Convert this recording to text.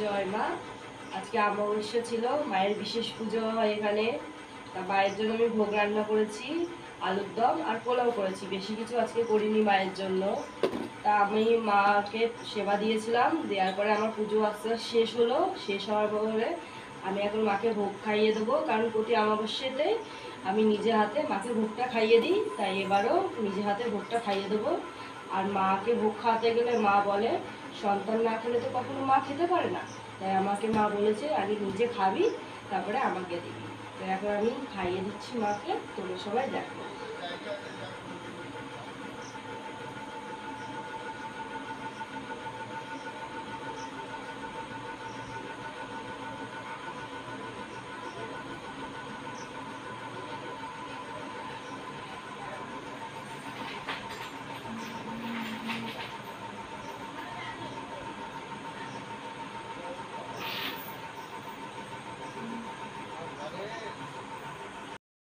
জয় মা। আজকে অমাবস্যা ছিল, মায়ের বিশেষ পুজো হয় এখানে। তা মায়ের জন্য আমি ভোগ রান্না করেছি, আলুর দম আর পোলাও করেছি, বেশি কিছু আজকে করিনি মায়ের জন্য। তা আমি মাকে সেবা দিয়েছিলাম, দেওয়ার পরে আমার পুজো আস্তে আস্তে শেষ হলো। শেষ হওয়ার পরে আমি এখন মাকে ভোগ খাইয়ে দেবো, কারণ প্রতি অমাবস্যাতে আমি নিজে হাতে মাকে ভোগটা খাইয়ে দিই, তাই এবারও নিজে হাতে ভোগটা খাইয়ে দেবো। আর মাকে ভোগ খাওয়াতে গেলে মা বলে সন্তান না খেলে তো কখনো মা খেতে পারে না, তাই আমাকে মা বলেছে আগে নিজে খাবি তারপরে আমাকে দিবি। তো এখন আমি খাইয়ে দিচ্ছি মাকে, তোমরা সবাই দেখো।